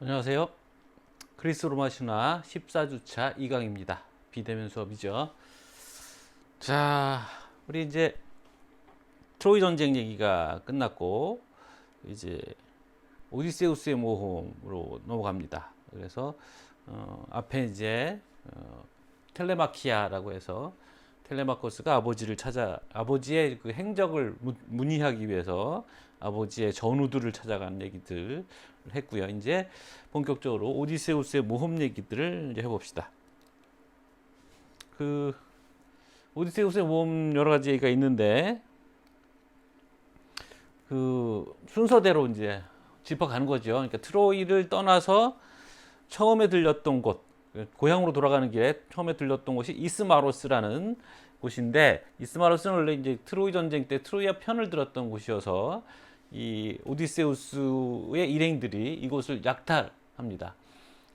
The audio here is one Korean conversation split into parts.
안녕하세요. 그리스 로마 신화 14주차 2강입니다. 비대면 수업이죠. 자, 우리 이제 트로이 전쟁 얘기가 끝났고 이제 오디세우스의 모험으로 넘어갑니다. 그래서 앞에 이제 텔레마키아라고 해서 텔레마코스가 아버지의 그 행적을 문의하기 위해서 아버지의 전우들을 찾아간 얘기들 했고요. 이제 본격적으로 오디세우스의 모험 얘기들을 이제 해봅시다. 그 오디세우스의 모험 여러 가지 얘기가 있는데 그 순서대로 이제 짚어가는 거죠. 그러니까 트로이를 떠나서 처음에 들렸던 곳, 고향으로 돌아가는 길에 처음에 들렸던 곳이 이스마로스라는 곳인데, 이스마로스는 원래 이제 트로이 전쟁 때 트로이아 편을 들었던 곳이어서 이 오디세우스의 일행들이 이곳을 약탈합니다.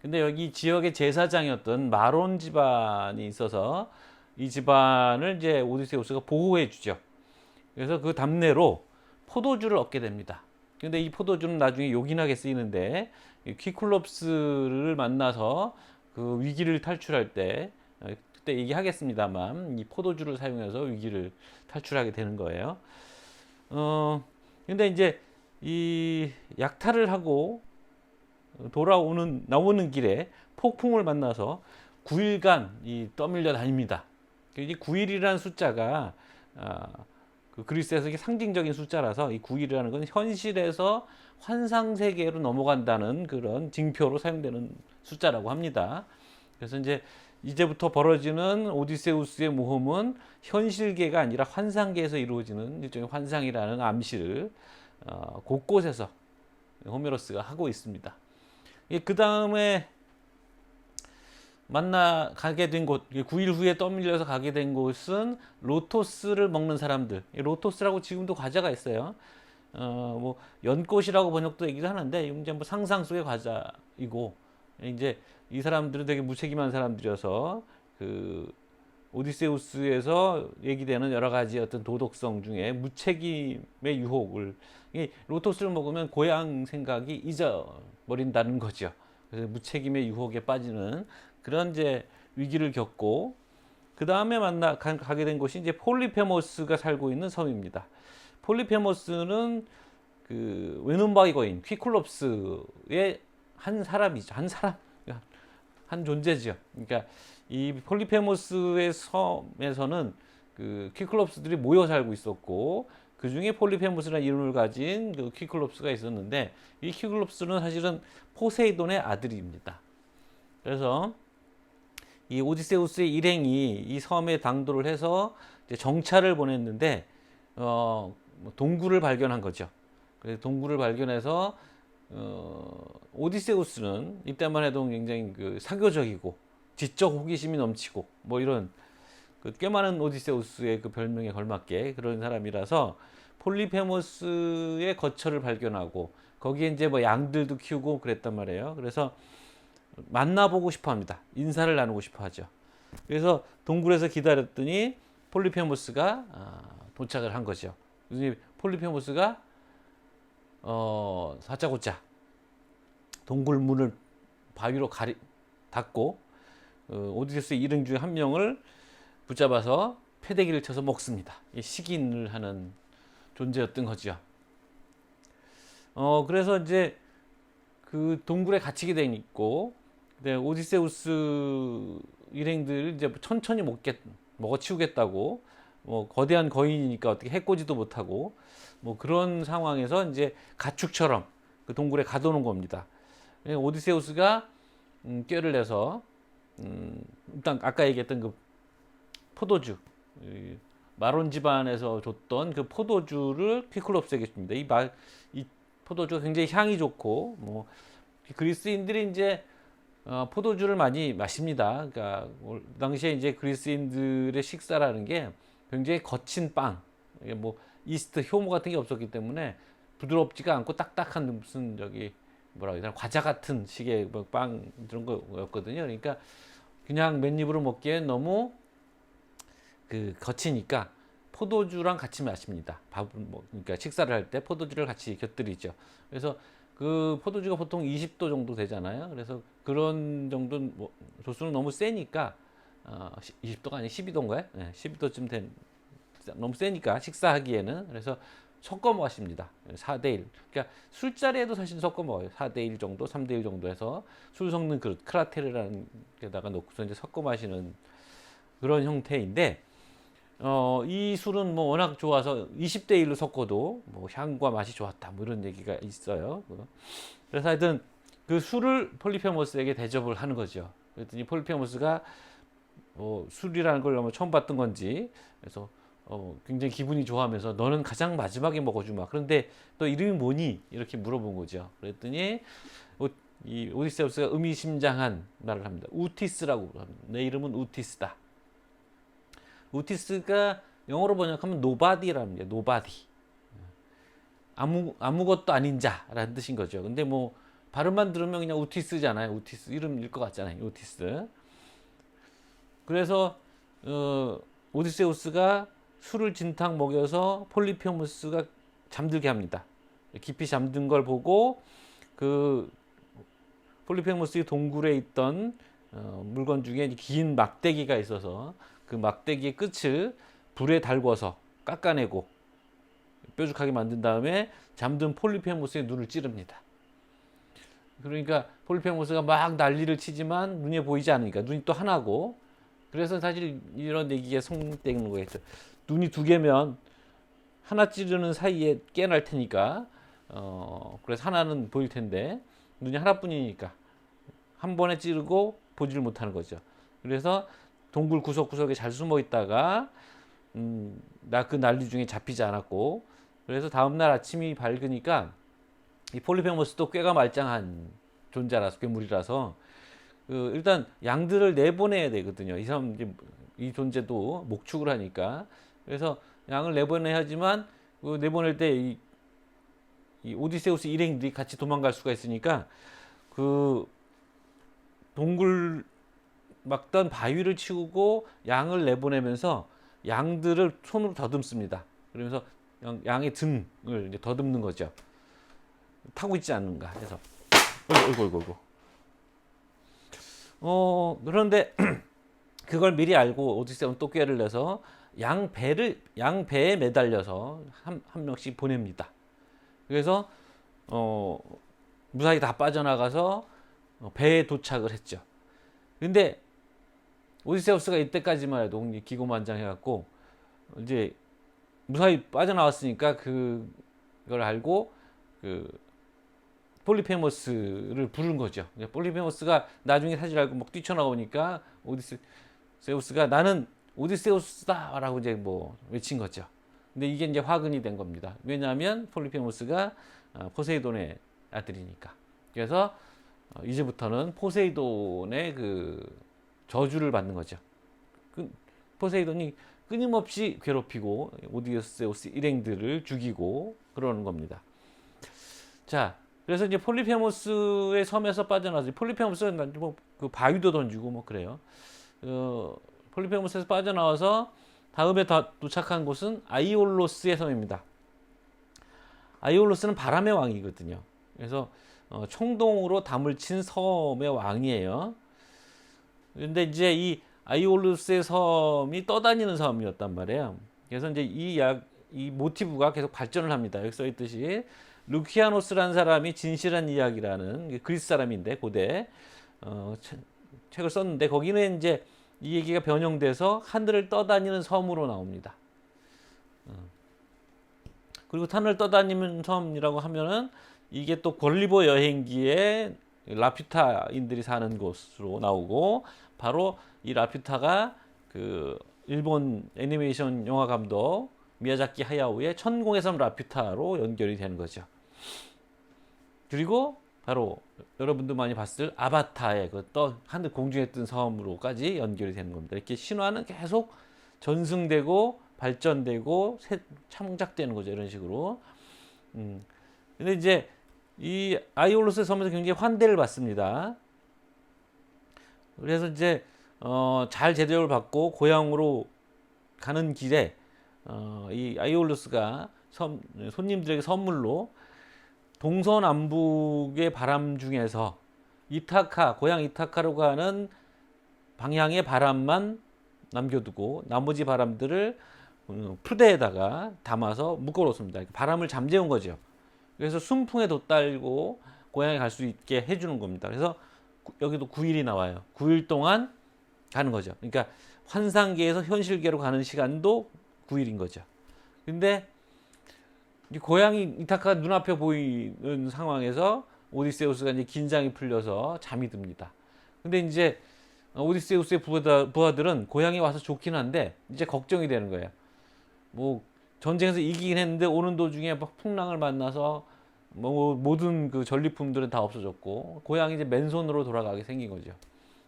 근데 여기 지역의 제사장이었던 마론 집안이 있어서 이 집안을 이제 오디세우스가 보호해 주죠. 그래서 그 답례로 포도주를 얻게 됩니다. 근데 이 포도주는 나중에 요긴하게 쓰이는데, 퀴클롭스를 만나서 그 위기를 탈출할 때, 그때 얘기하겠습니다만 이 포도주를 사용해서 위기를 탈출하게 되는 거예요. 근데 이제 이 약탈을 하고 나오는 길에 폭풍을 만나서 9일간 떠밀려 다닙니다. 이 9일이라는 숫자가 그 그리스에서 이게 상징적인 숫자라서 이 9일이라는 건 현실에서 환상 세계로 넘어간다는 그런 징표로 사용되는 숫자라고 합니다. 그래서 이제부터 벌어지는 오디세우스의 모험은 현실계가 아니라 환상계에서 이루어지는 일종의 환상이라는 암시를 곳곳에서 호메로스가 하고 있습니다. 그 다음에 가게 된 곳, 9일 후에 떠밀려서 가게 된 곳은 로토스를 먹는 사람들. 로토스라고 지금도 과자가 있어요. 뭐 연꽃이라고 번역도 얘기를 하는데 이제 뭐 상상 속의 과자이고, 이제 이 사람들은 되게 무책임한 사람들이어서 그 오디세우스에서 얘기되는 여러 가지 어떤 도덕성 중에 무책임의 유혹을, 이 로토스를 먹으면 고향 생각이 잊어버린다는 거죠. 그래서 무책임의 유혹에 빠지는 그런 이제 위기를 겪고, 그 다음에 가게 된 곳이 이제 폴리페모스가 살고 있는 섬입니다. 폴리페모스는 그 외눈박이 거인 퀴클롭스의 한 사람이죠. 한 존재죠. 그러니까 이 폴리페모스의 섬에서는 그 퀴클롭스들이 모여 살고 있었고, 그 중에 폴리페모스라는 이름을 가진 그 퀴클롭스가 있었는데, 이 퀴클롭스는 사실은 포세이돈의 아들입니다. 그래서 이 오디세우스의 일행이 이 섬에 당도를 해서 이제 정찰을 보냈는데 동굴을 발견한 거죠. 그래서 동굴을 발견해서 오디세우스는 이때만 해도 굉장히 그 사교적이고 지적 호기심이 넘치고 뭐 이런 꽤 많은 오디세우스의 그 별명에 걸맞게 그런 사람이라서 폴리페모스의 거처를 발견하고 거기에 이제 뭐 양들도 키우고 그랬단 말이에요. 그래서 만나보고 싶어 합니다. 인사를 나누고 싶어 하죠. 그래서 동굴에서 기다렸더니 폴리페모스가 도착을 한 거죠. 폴리페모스가 사짜고짜 동굴 문을 바위로 닫고 오디세우스의 일행 중 한 명을 붙잡아서 패대기를 쳐서 먹습니다. 식인을 하는 존재였던 거죠. 그래서 이제 그 동굴에 갇히게 돼 있고, 오디세우스 일행들 이제 천천히 먹어치우겠다고, 뭐 거대한 거인이니까 어떻게 해코지도 못하고 뭐 그런 상황에서 이제 가축처럼 그 동굴에 가둬놓은 겁니다. 오디세우스가 꾀를 내서 일단 아까 얘기했던 그 포도주, 마론 집안에서 줬던 그 포도주를 피클롭스에게 줍니다. 이 포도주가 굉장히 향이 좋고, 뭐 그리스인들이 이제 포도주를 많이 마십니다. 그러니까 당시에 이제 그리스인들의 식사라는 게 굉장히 거친 빵, 뭐 이스트 효모 같은 게 없었기 때문에 부드럽지가 않고 딱딱한 무슨 뭐라고 해야 되나 과자 같은 식의 빵 그런 거였거든요. 그러니까 그냥 맨입으로 먹기엔 너무 그 거치니까 포도주랑 같이 마십니다. 그러니까 식사를 할 때 포도주를 같이 곁들이죠. 그래서 그 포도주가 보통 20도 정도 되잖아요. 그래서 그런 정도 뭐 도수는 너무 세니까 20도가 아니 12도인가요? 네, 12도쯤 된 너무 세니까 식사하기에는 그래서 섞어 마십니다. 4대 1. 그러니까 술자리에도 사실 섞어 먹어요. 4대 1 정도, 3대 1 정도 해서 술 섞는 그릇, 크라테르라는 데다가 놓고서 이제 섞어 마시는 그런 형태인데 이 술은 뭐 워낙 좋아서 20대 1로 섞어도 뭐 향과 맛이 좋았다. 뭐 이런 얘기가 있어요. 그래서 하여튼 그 술을 폴리페모스에게 대접을 하는 거죠. 그랬더니 폴리페모스가 술이라는 걸 너무 처음 봤던 건지 그래서 굉장히 기분이 좋아하면서 너는 가장 마지막에 먹어주마. 그런데 너 이름이 뭐니? 이렇게 물어본 거죠. 그랬더니 이 오디세우스가 의미심장한 말을 합니다. 우티스라고 합니다. 내 이름은 우티스다. 우티스가 영어로 번역하면 nobody랍니다. nobody. 아무것도 아닌 자라는 뜻인 거죠. 근데 뭐 발음만 들으면 그냥 우티스잖아요. 우티스 이름일 것 같잖아요. 우티스. 그래서 오디세우스가 술을 진탕 먹여서 폴리페모스가 잠들게 합니다. 깊이 잠든 걸 보고 그 폴리페모스의 동굴에 있던 물건 중에 긴 막대기가 있어서 그 막대기의 끝을 불에 달궈서 깎아내고 뾰족하게 만든 다음에 잠든 폴리페모스의 눈을 찌릅니다. 그러니까 폴리페모스가 막 난리를 치지만 눈에 보이지 않으니까 눈이 또 하나고 그래서 사실 이런 얘기가 성립되는 거겠죠. 눈이 두 개면 하나 찌르는 사이에 깨날 테니까 그래서 하나는 보일 텐데 눈이 하나뿐이니까 한 번에 찌르고 보지를 못하는 거죠. 그래서 동굴 구석구석에 잘 숨어 있다가 나 그 난리 중에 잡히지 않았고 그래서 다음날 아침이 밝으니까 이 폴리페모스도 꾀가 말짱한 존재라서 괴물이라서 일단 양들을 내보내야 되거든요. 이 사람 이 존재도 목축을 하니까 그래서 양을 내보내야 하지만 내보낼 때 이 오디세우스 일행들이 같이 도망갈 수가 있으니까 그 동굴 막던 바위를 치우고 양을 내보내면서 양들을 손으로 더듬습니다. 그러면서 양의 등을 이제 더듬는 거죠. 타고 있지 않는가 해서. 어이구. 그런데 그걸 미리 알고 오디세우는 또 꾀를 내서 양배에 매달려서 한 명씩 보냅니다. 그래서 무사히 다 빠져나가서 배에 도착을 했죠. 근데 오디세우스가 이때까지만 해도 기고만장해갖고 이제 무사히 빠져나왔으니까 그걸 알고 폴리페모스를 부른 거죠. 폴리페모스가 나중에 사실 알고 막 뛰쳐나오니까 오디세우스가 나는 오디세우스다라고 이제 뭐 외친 거죠. 근데 이게 이제 화근이 된 겁니다. 왜냐하면 폴리페모스가 포세이돈의 아들이니까. 그래서 이제부터는 포세이돈의 그 저주를 받는 거죠. 포세이돈이 끊임없이 괴롭히고 오디세우스 일행들을 죽이고 그러는 겁니다. 자, 그래서 이제 폴리페모스의 섬에서 빠져나와서 폴리페모스는 뭐그 바위도 던지고 뭐 그래요. 폴리페모스에서 빠져나와서 다음에 도착한 곳은 아이올로스의 섬입니다. 아이올로스는 바람의 왕이거든요. 그래서 청동으로 담을 친 섬의 왕이에요. 근데 이제 이 아이올로스의 섬이 떠다니는 섬이었단 말이에요. 그래서 이제 이 모티브가 계속 발전을 합니다. 여기 써 있듯이 루키아노스라는 사람이 진실한 이야기라는 그리스 사람인데 고대 책을 썼는데 거기는 이제 이 얘기가 변형돼서 하늘을 떠다니는 섬으로 나옵니다. 그리고 하늘을 떠다니는 섬이라고 하면은 이게 또 걸리버 여행기에 라퓨타인들이 사는 곳으로 나오고 바로 이 라퓨타가 그 일본 애니메이션 영화 감독 미야자키 하야오의 천공의 섬 라퓨타로 연결이 되는 거죠. 그리고 바로 여러분도 많이 봤을 아바타의 그 하늘 공중에 뜬 섬으로까지 연결이 되는 겁니다. 이렇게 신화는 계속 전승되고 발전되고 창작되는 거죠. 이런 식으로. 근데 이제 이 아이올로스의 섬에서 굉장히 환대를 받습니다. 그래서 이제 잘 대접을 받고 고향으로 가는 길에 이 아이올로스가 손님들에게 선물로 동서남북의 바람 중에서 이타카, 고향 이타카로 가는 방향의 바람만 남겨두고 나머지 바람들을 푸대에다가 담아서 묶어놓습니다. 바람을 잠재운 거죠. 그래서 순풍에 돛달고 고향에 갈 수 있게 해주는 겁니다. 그래서 여기도 9일이 나와요. 9일 동안 가는 거죠. 그러니까 환상계에서 현실계로 가는 시간도 9일인 거죠. 근데 고향이 이타카가 눈앞에 보이는 상황에서 오디세우스가 이제 긴장이 풀려서 잠이 듭니다. 근데 이제 오디세우스의 부하들은 고향에 와서 좋긴 한데 이제 걱정이 되는 거예요. 뭐 전쟁에서 이기긴 했는데 오는 도중에 막 풍랑을 만나서 뭐 모든 그 전리품들은 다 없어졌고 고향이 이제 맨손으로 돌아가게 생긴 거죠.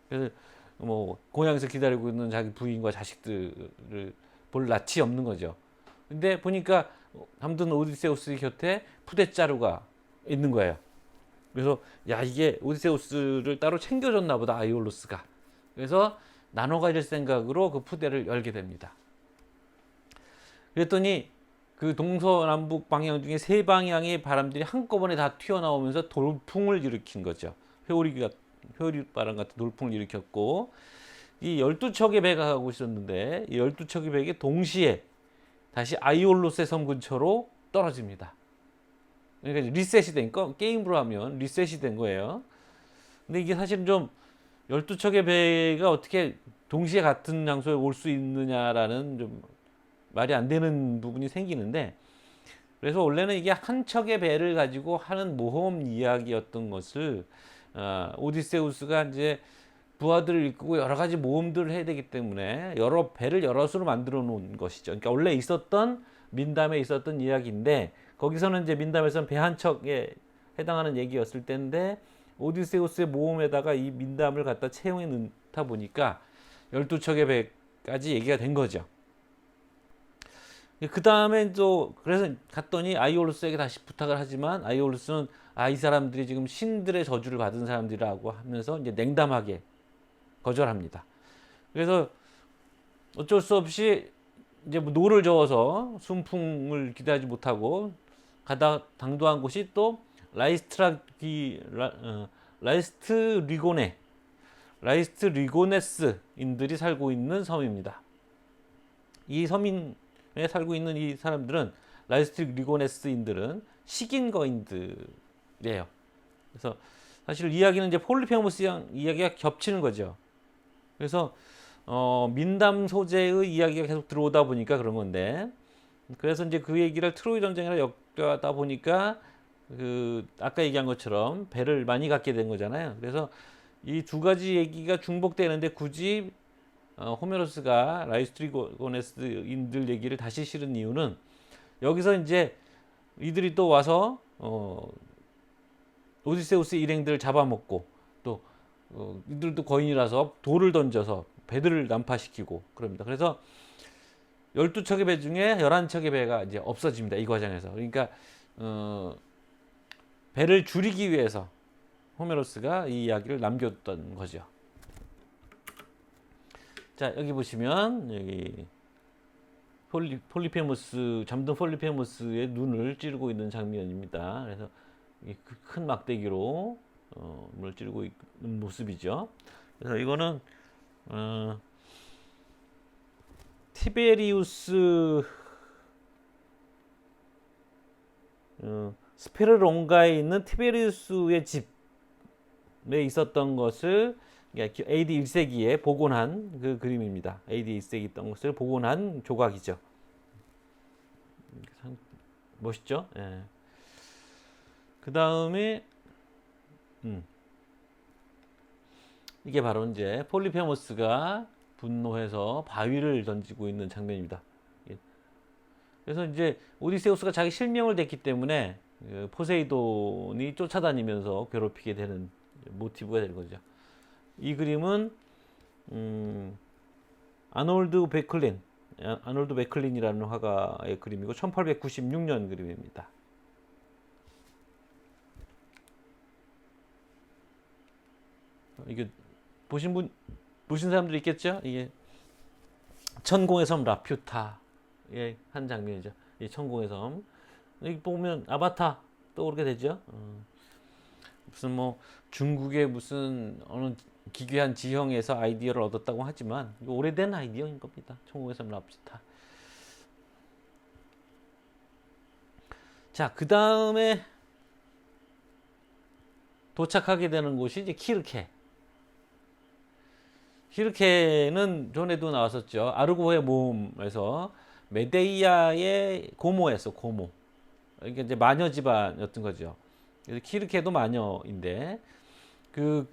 그래서 뭐 고향에서 기다리고 있는 자기 부인과 자식들을 볼 낯이 없는 거죠. 근데 보니까 아무튼 오디세우스 곁에 푸데짜루가 있는 거예요. 그래서 야 이게 오디세우스를 따로 챙겨줬나 보다 아이올로스가. 그래서 나눠 가질 생각으로 그 푸대를 열게 됩니다. 그랬더니 그 동서남북 방향 중에 세 방향의 바람들이 한꺼번에 다 튀어나오면서 돌풍을 일으킨 거죠. 회오리바람 같은 돌풍을 일으켰고 이 12척의 배가 가고 있었는데 이 12척의 배가 동시에 다시 아이올로스의 섬 근처로 떨어집니다. 그러니까 리셋이 된 거, 게임으로 하면 리셋이 된 거예요. 근데 이게 사실은 좀 12척의 배가 어떻게 동시에 같은 장소에 올 수 있느냐라는 좀 말이 안 되는 부분이 생기는데 그래서 원래는 이게 한 척의 배를 가지고 하는 모험 이야기였던 것을 오디세우스가 이제 부하들을 이끌고 여러 가지 모험들을 해야 되기 때문에 여러 배를 여러 수로 만들어 놓은 것이죠. 그러니까 원래 있었던 민담에 있었던 이야기인데 거기서는 이제 민담에서는 배 한 척에 해당하는 얘기였을 때인데 오디세우스의 모험에다가 이 민담을 갖다 채용해 넣다 보니까 12척의 배까지 얘기가 된 거죠. 그 다음에 또 그래서 갔더니 아이올로스에게 다시 부탁을 하지만 아이올로스는 이 사람들이 지금 신들의 저주를 받은 사람들이라고 하면서 이제 냉담하게 거절합니다. 그래서 어쩔 수 없이 이제 뭐 노를 저어서 순풍을 기대하지 못하고 가다 당도한 곳이 또 라이스트 리고네스인들이 살고 있는 섬입니다. 이 섬에 살고 있는 이 사람들은 라이스트 리고네스인들은 식인 거인들이에요. 그래서 사실 이야기는 이제 폴리페무스 이야기가 겹치는 거죠. 그래서 민담 소재의 이야기가 계속 들어오다 보니까 그런 건데 그래서 이제 그 얘기를 트로이 전쟁이랑 엮다 보니까 그 아까 얘기한 것처럼 배를 많이 갖게 된 거잖아요. 그래서 이 두 가지 얘기가 중복되는데 굳이 호메로스가 라이스트리고네스인들 얘기를 다시 실은 이유는 여기서 이제 이들이 또 와서 오디세우스 일행들을 잡아먹고 또 이들도 거인이라서 돌을 던져서 배들을 난파시키고 그럽니다. 그래서 12척의 배 중에 11척의 배가 이제 없어집니다. 이 과정에서. 그러니까 배를 줄이기 위해서 호메로스가 이 이야기를 남겼던 거죠. 자, 여기 보시면 여기 폴리페무스 잠든 폴리페무스의 눈을 찌르고 있는 장면입니다. 그래서 큰 막대기로 눈을 찌르고 있는 모습이죠. 그래서 이거는 티베리우스 스페르롱가에 있는 티베리우스의 집에 있었던 것을 AD 1세기에 복원한 그 그림입니다. AD 1세기 있던 것을 복원한 조각이죠. 멋있죠? 예. 그 다음에 이게 바로 이제 폴리페모스가 분노해서 바위를 던지고 있는 장면입니다. 그래서 이제 오디세우스가 자기 실명을 댔기 때문에 포세이돈이 쫓아다니면서 괴롭히게 되는 모티브가 되는 거죠. 이 그림은 아놀드 베클린이라는 화가의 그림이고 1896년 그림입니다. 이게 보신 사람들 있겠죠? 이게 천공의 섬 라퓨타의 한 장면이죠. 이 천공의 섬. 여기 보면 아바타 떠오르게 되죠. 무슨 뭐 중국의 무슨 어느 기괴한 지형에서 아이디어를 얻었다고 하지만 이거 오래된 아이디어인 겁니다. 천국에서 랍스타. 자, 그 다음에 도착하게 되는 곳이 이제 키르케. 키르케는 전에도 나왔었죠. 아르고의 모험에서 메데이아의 고모였어, 고모. 이게 이제 마녀 집안이었던 거죠. 그래서 키르케도 마녀인데 그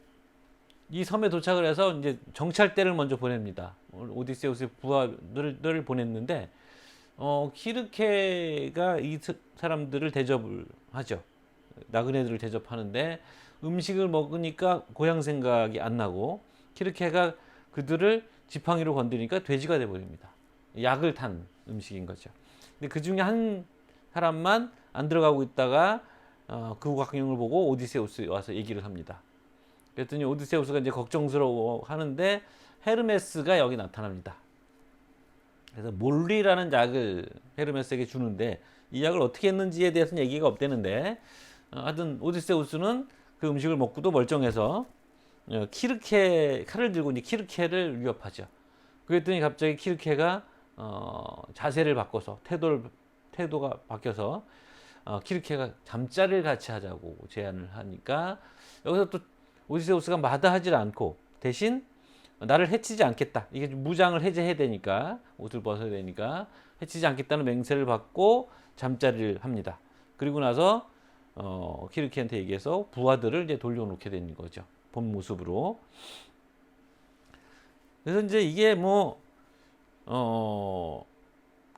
이 섬에 도착을 해서 이제 정찰대를 먼저 보냅니다. 오디세우스의 부하들을 보냈는데 키르케가 이 사람들을 대접을 하죠. 나그네들을 대접하는데 음식을 먹으니까 고향 생각이 안 나고 키르케가 그들을 지팡이로 건드리니까 돼지가 돼버립니다. 약을 탄 음식인 거죠. 근데 그 중에 한 사람만 안 들어가고 있다가 그 광경을 보고 오디세우스 와서 얘기를 합니다. 그랬더니 오디세우스가 이제 걱정스러워 하는데 헤르메스가 여기 나타납니다. 그래서 몰리라는 약을 헤르메스에게 주는데 이 약을 어떻게 했는지에 대해서는 얘기가 없대는데 하여튼 오디세우스는 그 음식을 먹고도 멀쩡해서 키르케 칼을 들고 이제 키르케를 위협하죠. 그랬더니 갑자기 키르케가 자세를 바꿔서 태도가 바뀌어서 키르케가 잠자리를 같이 하자고 제안을 하니까 여기서 또 오디세우스가 마다하지 않고 대신 나를 해치지 않겠다. 이게 무장을 해제해야 되니까 옷을 벗어야 되니까 해치지 않겠다는 맹세를 받고 잠자리를 합니다. 그리고 나서 키르케한테 얘기해서 부하들을 이제 돌려놓게 되는 거죠. 본 모습으로. 그래서 이제 이게 뭐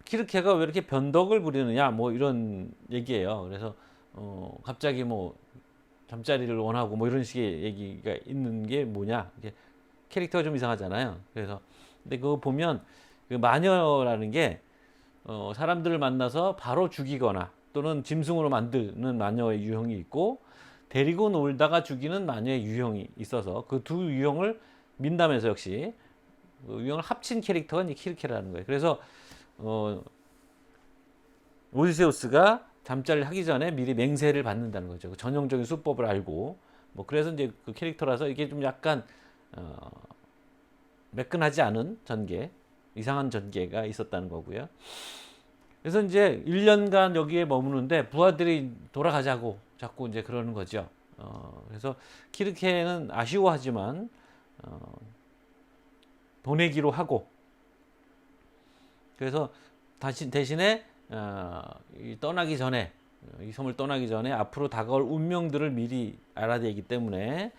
키르케가 왜 이렇게 변덕을 부리느냐 뭐 이런 얘기예요. 그래서 갑자기 뭐 잠자리를 원하고 뭐 이런 식의 얘기가 있는 게 뭐냐. 이게 캐릭터가 좀 이상하잖아요. 그래서 근데 그거 보면 그 마녀라는 게 사람들을 만나서 바로 죽이거나 또는 짐승으로 만드는 마녀의 유형이 있고 데리고 놀다가 죽이는 마녀의 유형이 있어서 그 두 유형을 민담해서 역시 그 유형을 합친 캐릭터가 이제 키르케라는 거예요. 그래서 오디세우스가 잠자리를 하기 전에 미리 맹세를 받는다는 거죠. 그 전형적인 수법을 알고 뭐 그래서 이제 그 캐릭터라서 이게 좀 약간 매끈하지 않은 전개, 이상한 전개가 있었다는 거고요. 그래서 이제 1년간 여기에 머무는데 부하들이 돌아가자고 자꾸 이제 그러는 거죠. 그래서 키르케는 아쉬워하지만 보내기로 하고 그래서 대신에 떠나기 전에 이 섬을 떠나기 전에 앞으로 다가올 운명들을 미리 알아내기 때문에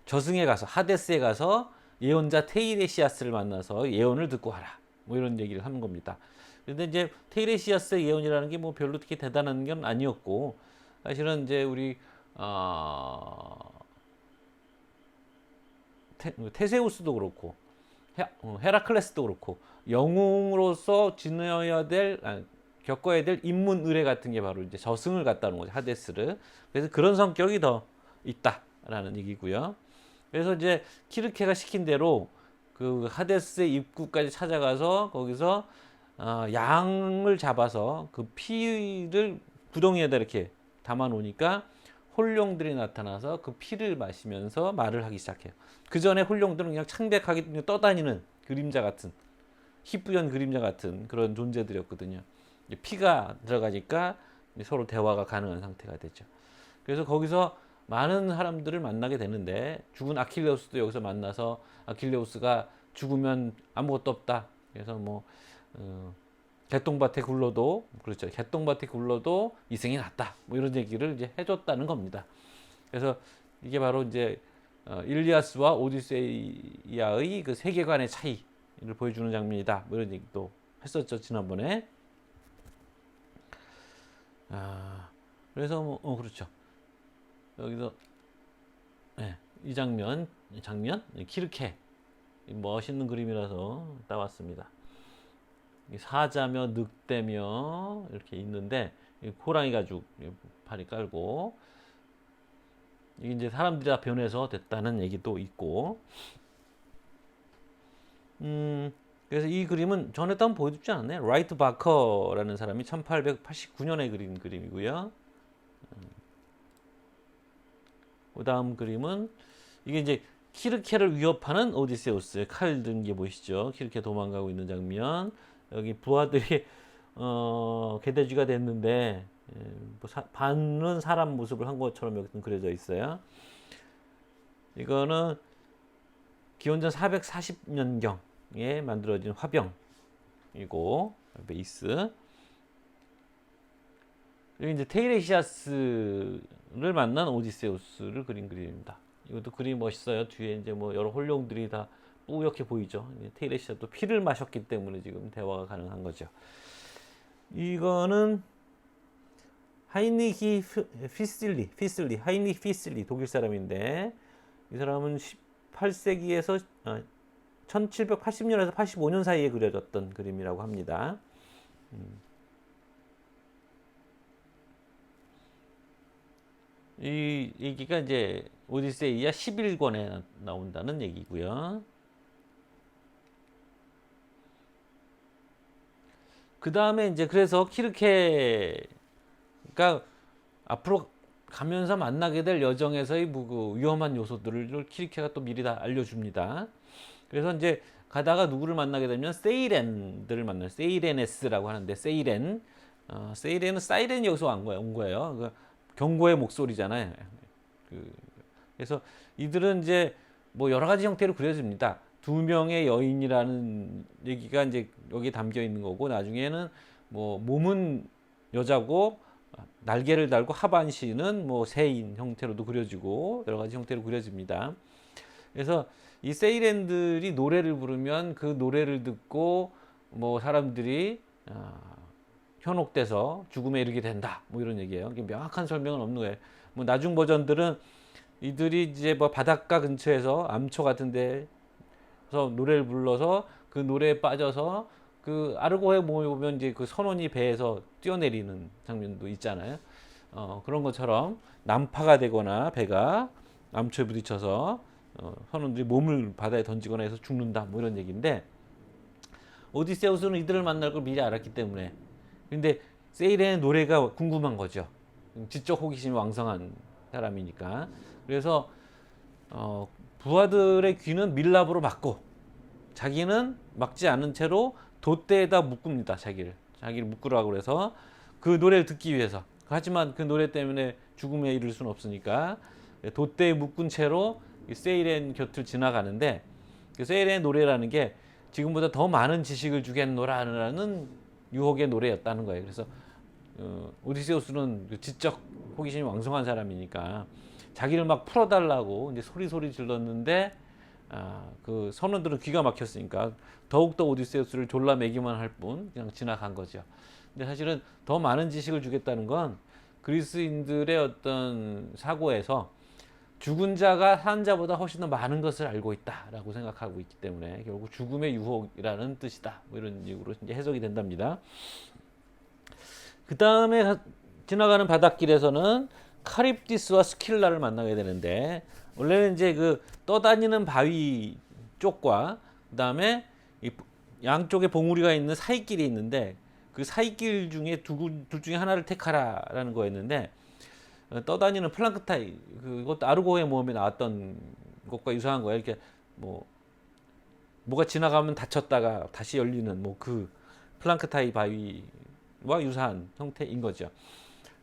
저승에 가서 하데스에 가서 예언자 테이레시아스를 만나서 예언을 듣고 하라. 뭐 이런 얘기를 하는 겁니다. 그런데 이제 테이레시아스의 예언이라는 게 뭐 별로 그렇게 대단한 건 아니었고 사실은 이제 우리 테세우스도 그렇고 헤라클레스도 그렇고 영웅으로서 겪어야 될 인문 의례 같은 게 바로 이제 저승을 갔다는 거죠. 하데스를. 그래서 그런 성격이 더 있다라는 얘기고요. 그래서 이제 키르케가 시킨 대로 그 하데스의 입구까지 찾아가서 거기서 양을 잡아서 그 피를 구덩이에다 이렇게 담아 놓으니까 홀룡들이 나타나서 그 피를 마시면서 말을 하기 시작해요. 그 전에 홀룡들은 그냥 창백하게 떠다니는 그림자 같은 희뿌연 그림자 같은 그런 존재들이었거든요. 피가 들어가니까 서로 대화가 가능한 상태가 되죠. 그래서 거기서 많은 사람들을 만나게 되는데 죽은 아킬레우스도 여기서 만나서 아킬레우스가 죽으면 아무것도 없다. 그래서 뭐 개똥밭에 굴러도 그렇죠. 개똥밭에 굴러도 이승이 낫다. 뭐 이런 얘기를 이제 해줬다는 겁니다. 그래서 이게 바로 이제 일리아스와 오디세이아의 그 세계관의 차이를 보여주는 장면이다. 뭐 이런 얘기도 했었죠 지난번에. 그래서 뭐 그렇죠. 여기서 네, 이 장면 키르케 멋있는 그림이라서 따왔습니다. 사자며 늑대며 이렇게 있는데 호랑이 가죽 팔이 깔고 이게 이제 사람들이 다 변해서 됐다는 얘기도 있고 그래서 이 그림은 전에도 한번 보여줬지 않았나요? 라이트 바커라는 사람이 1889년에 그린 그림이고요. 그 다음 그림은 이게 이제 키르케를 위협하는 오디세우스. 칼 든 게 보이시죠? 키르케 도망가고 있는 장면. 여기 부하들이 개돼지가 됐는데 뭐 반은 사람 모습을 한 것처럼 여기 그려져 있어요. 이거는 기원전 440년경에 만들어진 화병이고 베이스. 여기 이제 테이레시아스를 만난 오디세우스를 그린 그림입니다. 이것도 그림이 멋있어요. 뒤에 이제 뭐 여러 혼룡들이 다 뿌옇게 보이죠. 테이레시아도 피를 마셨기 때문에 지금 대화가 가능한 거죠. 이거는 하이니히 피슬리 독일 사람인데 이 사람은 18세기에서 1780년에서 85년 사이에 그려졌던 그림이라고 합니다. 이 얘기가 이제 오디세이아 11권에 나온다는 얘기고요. 그 다음에 이제 그래서 키르케가 앞으로 가면서 만나게 될 여정에서의 그 위험한 요소들을 키르케가 또 미리 다 알려줍니다. 그래서 이제 가다가 누구를 만나게 되면 세이렌들을 만나요. 세이레네스라고 하는데 세이렌은 사이렌이 여기서 온 거예요. 그 경고의 목소리잖아요. 그래서 이들은 이제 뭐 여러 가지 형태로 그려집니다. 두 명의 여인이라는 얘기가 이제 여기 담겨 있는 거고, 나중에는 뭐 몸은 여자고 날개를 달고 하반신은 뭐 새인 형태로도 그려지고 여러 가지 형태로 그려집니다. 그래서 이 세이렌들이 노래를 부르면 그 노래를 듣고 뭐 사람들이 현혹돼서 죽음에 이르게 된다. 뭐 이런 얘기예요. 명확한 설명은 없는 거예요. 뭐 나중 버전들은 이들이 이제 뭐 바닷가 근처에서 암초 같은 데서 노래를 불러서 그 노래에 빠져서 그 아르고에 보면 이제 그 선원이 배에서 뛰어내리는 장면도 있잖아요. 그런 것처럼 난파가 되거나 배가 암초에 부딪혀서 선원들이 몸을 바다에 던지거나 해서 죽는다. 뭐 이런 얘기인데, 오디세우스는 이들을 만날 걸 미리 알았기 때문에. 근데 세이렌의 노래가 궁금한 거죠. 지적 호기심이 왕성한 사람이니까. 그래서 부하들의 귀는 밀랍으로 막고 자기는 막지 않은 채로 돛대에다 묶습니다. 자기를 묶으라고 그래서 그 노래를 듣기 위해서. 하지만 그 노래 때문에 죽음에 이를 수는 없으니까 돛대에 묶은 채로 세이렌 곁을 지나가는데, 그 세이렌의 노래라는 게 지금보다 더 많은 지식을 주겠노라는 유혹의 노래였다는 거예요. 그래서 오디세우스는 지적 호기심이 왕성한 사람이니까 자기를 막 풀어달라고 이제 소리 질렀는데, 그 선원들은 귀가 막혔으니까 더욱더 오디세우스를 졸라매기만 할 뿐 그냥 지나간 거죠. 근데 사실은 더 많은 지식을 주겠다는 건 그리스인들의 어떤 사고에서 죽은 자가 산 자보다 훨씬 더 많은 것을 알고 있다라고 생각하고 있기 때문에 결국 죽음의 유혹이라는 뜻이다. 뭐 이런 식으로 이제 해석이 된답니다. 그 다음에 지나가는 바닷길에서는 카립디스와 스킬라를 만나게 되는데, 원래는 이제 그 떠다니는 바위 쪽과 그 다음에 양쪽에 봉우리가 있는 사이길이 있는데, 그 사이길 중에 둘 중에 하나를 택하라라는 거였는데, 떠다니는 플랑크타이, 그것도 아르고의 모험에 나왔던 것과 유사한 거예요. 이렇게 뭐가 지나가면 닫혔다가 다시 열리는 뭐 그 플랑크타이 바위와 유사한 형태인 거죠.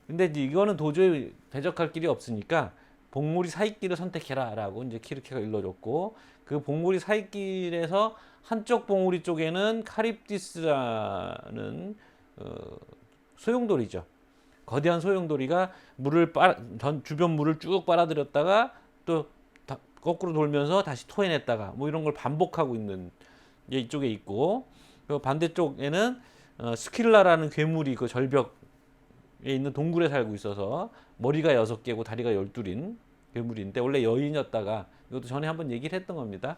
근데 이거는 도저히 대적할 길이 없으니까 봉우리 사이길을 선택해라라고 이제 키르케가 일러줬고, 그 봉우리 사이길에서 한쪽 봉우리 쪽에는 카립디스라는 소용돌이죠. 거대한 소용돌이가 주변 물을 쭉 빨아들였다가 또 거꾸로 돌면서 다시 토해냈다가 뭐 이런 걸 반복하고 있는 게 이쪽에 있고, 반대쪽에는 스킬라라는 괴물이 그 절벽에 있는 동굴에 살고 있어서 머리가 6개고 다리가 12인 괴물인데, 원래 여인이었다가, 이것도 전에 한번 얘기를 했던 겁니다.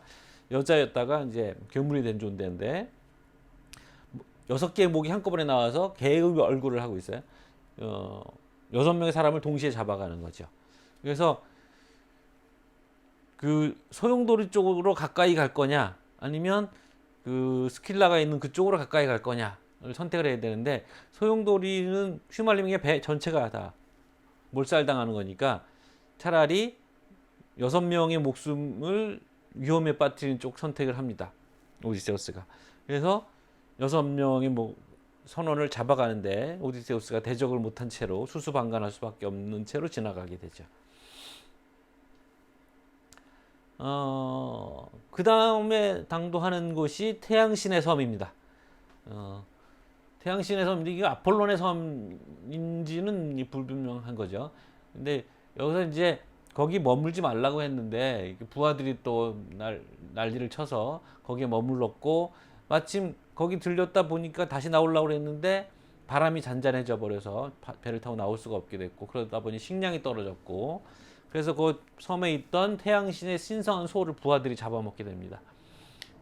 여자였다가 이제 괴물이 된 존재인데 6개의 목이 한꺼번에 나와서 개의 얼굴을 하고 있어요. 6명의 사람을 동시에 잡아가는 거죠. 그래서 그 소용돌이 쪽으로 가까이 갈 거냐, 아니면 그 스킬라가 있는 그쪽으로 가까이 갈 거냐를 선택을 해야 되는데, 소용돌이는 휘말리는 게 배 전체가 다 몰살당하는 거니까 차라리 6명의 목숨을 위험에 빠뜨리는 쪽 선택을 합니다. 오디세우스가. 그래서 6명의 뭐 선원을 잡아가는데 오디세우스가 대적을 못한 채로 수수방관할 수밖에 없는 채로 지나가게 되죠. 그 다음에 당도하는 곳이 태양신의 섬입니다. 태양신의 섬인데 이게 아폴론의 섬인지는 불분명한 거죠. 근데 여기서 이제 거기 머물지 말라고 했는데 부하들이 또 난리를 쳐서 거기에 머물렀고, 마침 거기 들렸다 보니까 다시 나오려고 했는데 바람이 잔잔해져 버려서 배를 타고 나올 수가 없게 됐고, 그러다 보니 식량이 떨어졌고, 그래서 그 섬에 있던 태양신의 신성한 소를 부하들이 잡아먹게 됩니다.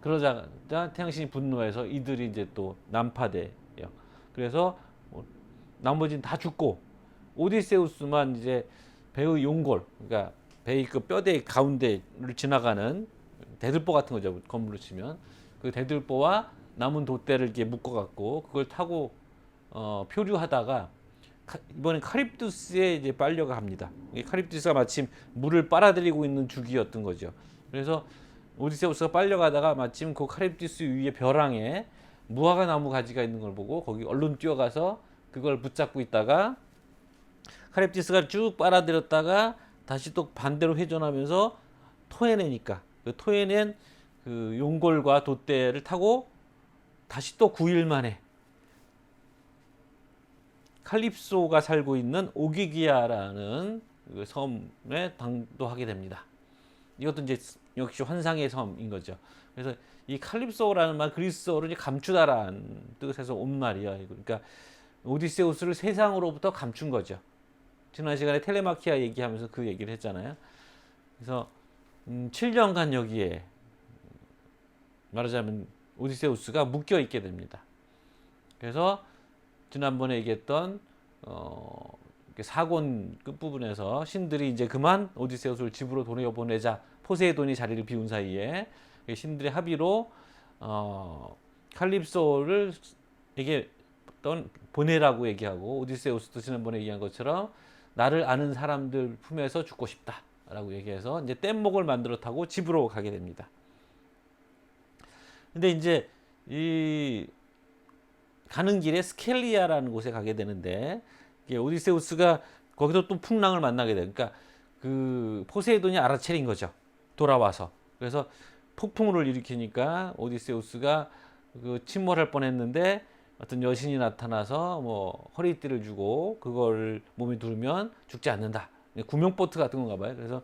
그러자 태양신이 분노해서 이들이 이제 또 난파돼요. 그래서 나머지는 다 죽고 오디세우스만 이제 배의 용골, 그러니까 배의 그 뼈대 가운데를 지나가는 대들보 같은 거죠. 건물로 치면 그 대들보와 남은 돛대를 이렇게 묶어갖고 그걸 타고 표류하다가 이번엔 카립두스에 이제 빨려가 합니다. 카립두스가 마침 물을 빨아들이고 있는 주기였던 거죠. 그래서 오디세우스가 빨려가다가 마침 그 카립두스 위에 벼랑에 무화과 나무 가지가 있는 걸 보고 거기 얼른 뛰어가서 그걸 붙잡고 있다가 카립두스가 쭉 빨아들였다가 다시 또 반대로 회전하면서 토해내니까 그 토해낸 그 용골과 돛대를 타고 다시 또 9일 만에 칼립소가 살고 있는 오기기아라는 그 섬에 당도하게 됩니다. 이것도 이제 역시 환상의 섬인 거죠. 그래서 이 칼립소라는 말 그리스어로 이제 감추다라는 뜻에서 온 말이야. 그러니까 오디세우스를 세상으로부터 감춘 거죠. 지난 시간에 텔레마키아 얘기하면서 그 얘기를 했잖아요. 그래서 7년간 여기에 말하자면 오디세우스가 묶여 있게 됩니다. 그래서 지난번에 얘기했던 사곤 끝부분에서 신들이 이제 그만 오디세우스를 집으로 돌려보내자 포세이돈이 자리를 비운 사이에 신들의 합의로 칼립소를 에게 보내라고 얘기하고, 오디세우스도 지난번에 얘기한 것처럼 나를 아는 사람들 품에서 죽고 싶다라고 얘기해서 이제 뗏목을 만들어 타고 집으로 가게 됩니다. 근데 이제 이 가는 길에 스켈리아라는 곳에 가게 되는데, 오디세우스가 거기서 또 풍랑을 만나게 돼요. 그러니까 그 포세이돈이 알아차린 거죠. 돌아와서. 그래서 폭풍우를 일으키니까 오디세우스가 그 침몰할 뻔했는데 어떤 여신이 나타나서 뭐 허리띠를 주고 그걸 몸에 두르면 죽지 않는다. 구명보트 같은 건가 봐요. 그래서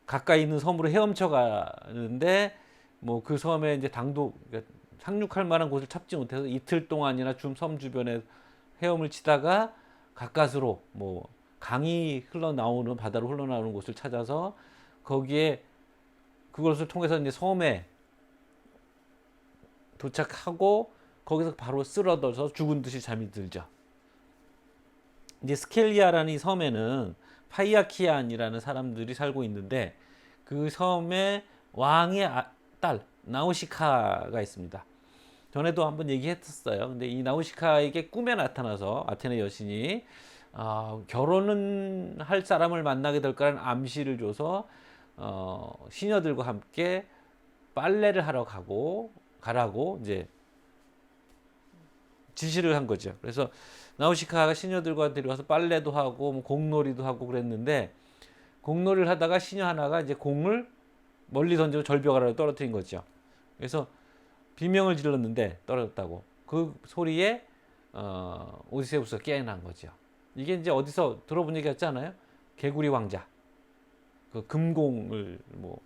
가까이 있는 섬으로 헤엄쳐 가는데 뭐 그 섬에 이제 그러니까 상륙할 만한 곳을 찾지 못해서 이틀 동안이나 섬 주변에 헤엄을 치다가 가까스로 뭐 강이 흘러나오는, 바다로 흘러나오는 곳을 찾아서 거기에 그것을 통해서 이제 섬에 도착하고 거기서 바로 쓰러져서 죽은 듯이 잠이 들죠. 이제 스켈리아라는 이 섬에는 파이아키안이라는 사람들이 살고 있는데 그 섬에 왕의 딸 나우시카가 있습니다. 전에도 한번 얘기했었어요. 근데 이 나우시카에게 꿈에 나타나서 아테네 여신이 결혼은 할 사람을 만나게 될 거라는 암시를 줘서 시녀들과 함께 빨래를 하러 가라고 이제 지시를 한 거죠. 그래서 나우시카가 시녀들과 데려와서 빨래도 하고 뭐 공놀이도 하고 그랬는데, 공놀이를 하다가 시녀 하나가 이제 공을 멀리 던지고 절벽 아래로 떨어뜨린 거죠. 그래서 비명을 질렀는데 떨어졌다고. 그 소리에 오디세우스가 깨어난 거죠. 이게 이제 어디서 들어본 얘기 같지 않아요? 개구리 왕자. 그 금공을 뭐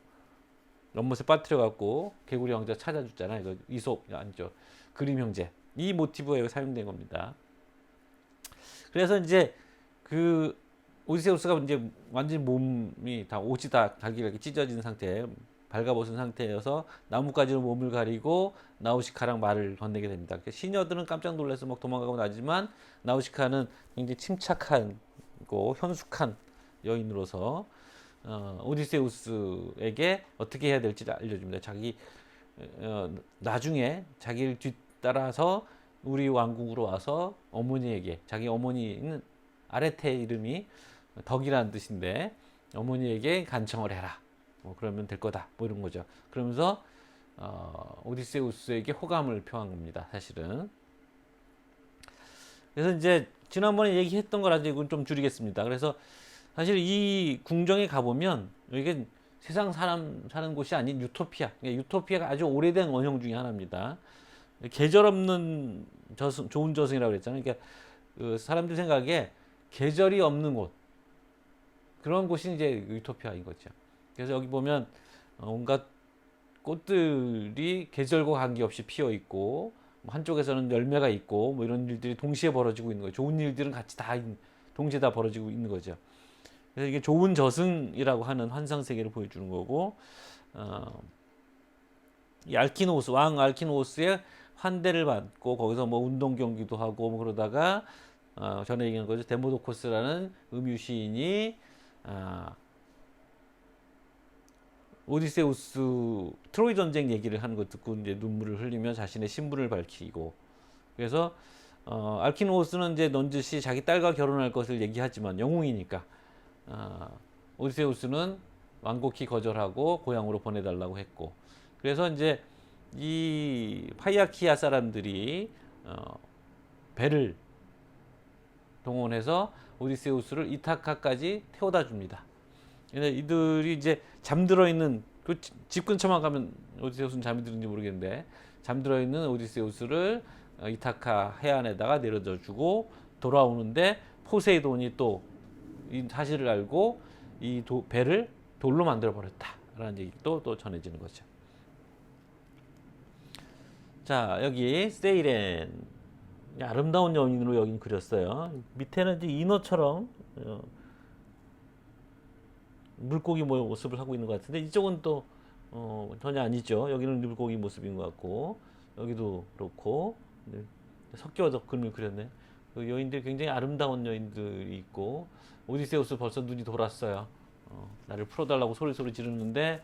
연못에 빠뜨려 갖고 개구리 왕자 찾아줬잖아요. 그 이솝 아니죠. 그림 형제. 이 모티브에 사용된 겁니다. 그래서 이제 그 오디세우스가 이제 완전히 몸이 다 옷이 다 달기가 찢어진 상태, 발가벗은 상태여서 나뭇가지로 몸을 가리고 나우시카랑 말을 건네게 됩니다. 시녀들은 깜짝 놀라서 막 도망가고 나지만 나우시카는 굉장히 침착하고 현숙한 여인으로서 오디세우스에게 어떻게 해야 될지 알려줍니다. 나중에 자기를 뒤따라서 우리 왕국으로 와서 어머니에게, 자기 어머니는 아레테 이름이 덕이라는 뜻인데 어머니에게 간청을 해라. 뭐 그러면 될 거다. 뭐 이런 거죠. 그러면서 오디세우스에게 호감을 표한 겁니다. 사실은. 그래서 이제 지난번에 얘기했던 거라서 이건 좀 줄이겠습니다. 그래서 사실 이 궁정에 가보면 이게 세상 사람 사는 곳이 아닌 유토피아. 유토피아가 아주 오래된 원형 중에 하나입니다. 계절 없는 저승, 좋은 저승이라고 그랬잖아요. 그러니까 그 사람들 생각에 계절이 없는 곳. 그런 곳이 이제 유토피아인 거죠. 그래서 여기 보면 온갖 꽃들이 계절과 관계없이 피어 있고 한쪽에서는 열매가 있고 뭐 이런 일들이 동시에 벌어지고 있는 거예요. 좋은 일들은 같이 다 동시에 다 벌어지고 있는 거죠. 그래서 이게 좋은 저승이라고 하는 환상 세계를 보여주는 거고, 이 알키노우스 왕 알키노우스의 환대를 받고 거기서 뭐 운동 경기도 하고 뭐 그러다가 전에 얘기한 거죠. 데모도코스라는 음유 시인이 오디세우스 트로이 전쟁 얘기를 하는 거 듣고 이제 눈물을 흘리며 자신의 신분을 밝히고, 그래서 알키노우스는 이제 넌지시 자기 딸과 결혼할 것을 얘기하지만 영웅이니까 오디세우스는 완곡히 거절하고 고향으로 보내달라고 했고, 그래서 이제 이 파이아키아 사람들이 배를 동원해서 오디세우스를 이타카까지 태워다 줍니다. 근데 이들이 이제 잠들어 있는 그 집 근처만 가면 오디세우스는 잠이 드는지 모르겠는데 잠들어 있는 오디세우스를 이타카 해안에다가 내려다 주고 돌아오는데 포세이돈이 또 이 사실을 알고 이 배를 돌로 만들어 버렸다라는 얘기도 또 전해지는 거죠. 자, 여기 세이렌 아름다운 여인으로 여긴 그렸어요. 밑에는 이제 인어처럼 물고기 모습을 하고 있는 것 같은데 이쪽은 또 전혀 아니죠. 여기는 물고기 모습인 것 같고 여기도 그렇고 섞여서 그림을 그렸네. 그 여인들 굉장히 아름다운 여인들이 있고 오디세우스 벌써 눈이 돌았어요. 나를 풀어달라고 소리소리 지르는데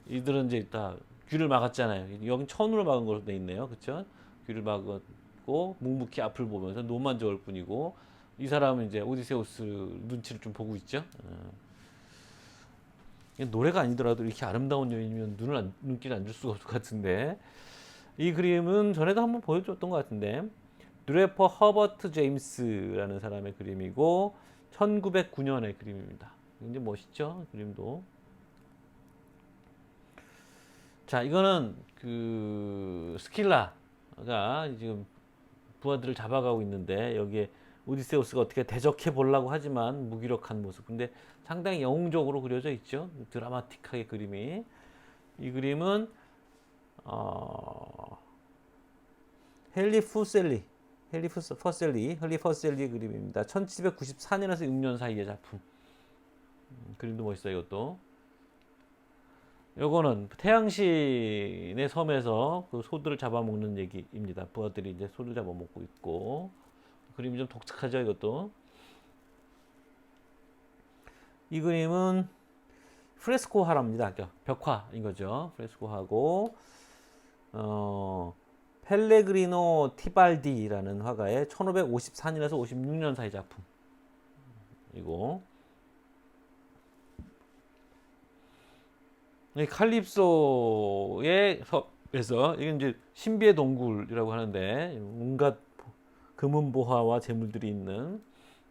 이들은 이제 다 귀를 막았잖아요. 여긴 천으로 막은 걸로 돼 있네요. 그렇죠? 귀를 막았고 묵묵히 앞을 보면서 눈만 좋을 뿐이고 이 사람은 이제 오디세우스 눈치를 좀 보고 있죠. 노래가 아니더라도 이렇게 아름다운 여인이면 눈길을 안 줄 수가 없을 것 같은데 이 그림은 전에도 한번 보여줬던 것 같은데 드래퍼 허버트 제임스라는 사람의 그림이고 1909년의 그림입니다. 굉장히 멋있죠? 그림도. 자, 이거는 그 스킬라가 지금 부하들을 잡아가고 있는데 여기에 오디세우스가 어떻게 대적해 보려고 하지만 무기력한 모습. 근데 상당히 영웅적으로 그려져 있죠. 드라마틱하게 그림이. 이 그림은 헨리 퍼셀리 그림입니다. 1794년에서 6년 사이의 작품. 그림도 멋있어요, 이것도. 요거는 태양신의 섬에서 그 소들을 잡아먹는 얘기입니다. 부하들이 이제 소를 잡아먹고 있고. 그림이 좀 독특하죠, 이것도. 이 그림은 프레스코화랍니다. 벽화인 거죠. 프레스코화고, 펠레그리노 티발디라는 화가의 1554년에서 56년 사이 작품. 이거. 이 칼립소의 섭에서 이게 이제 신비의 동굴이라고 하는데 온갖 금은보화와 재물들이 있는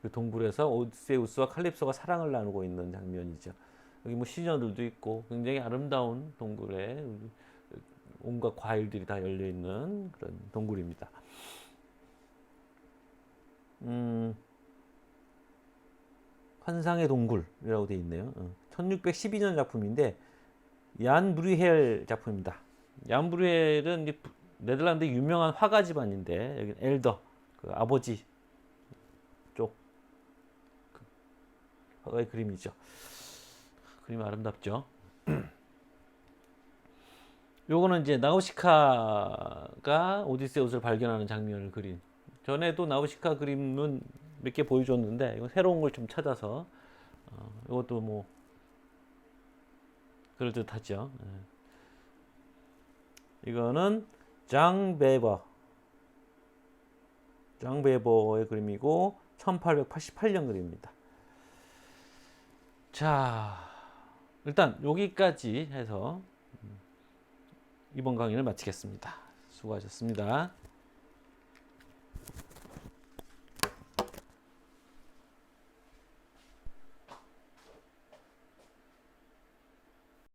그 동굴에서 오디세우스와 칼립소가 사랑을 나누고 있는 장면이죠. 여기 뭐 시녀들도 있고 굉장히 아름다운 동굴에 온갖 과일들이 다 열려 있는 그런 동굴입니다. 환상의 동굴이라고 되어 있네요. 1612년 작품인데 얀 브루헬 작품입니다. 얀 브루헬은 네덜란드 유명한 화가 집안인데 여기 엘더 그 아버지 쪽 화가의 그림이죠. 그림이 아름답죠. 요거는 이제 나우시카가 오디세우스를 발견하는 장면을 그린. 전에도 나우시카 그림은 몇 개 보여줬는데 이거 새로운 걸 좀 찾아서 이것도 뭐 그럴듯하죠. 이거는 장베버의 그림이고 1888년 그림입니다. 자, 일단 여기까지 해서 이번 강의를 마치겠습니다. 수고하셨습니다.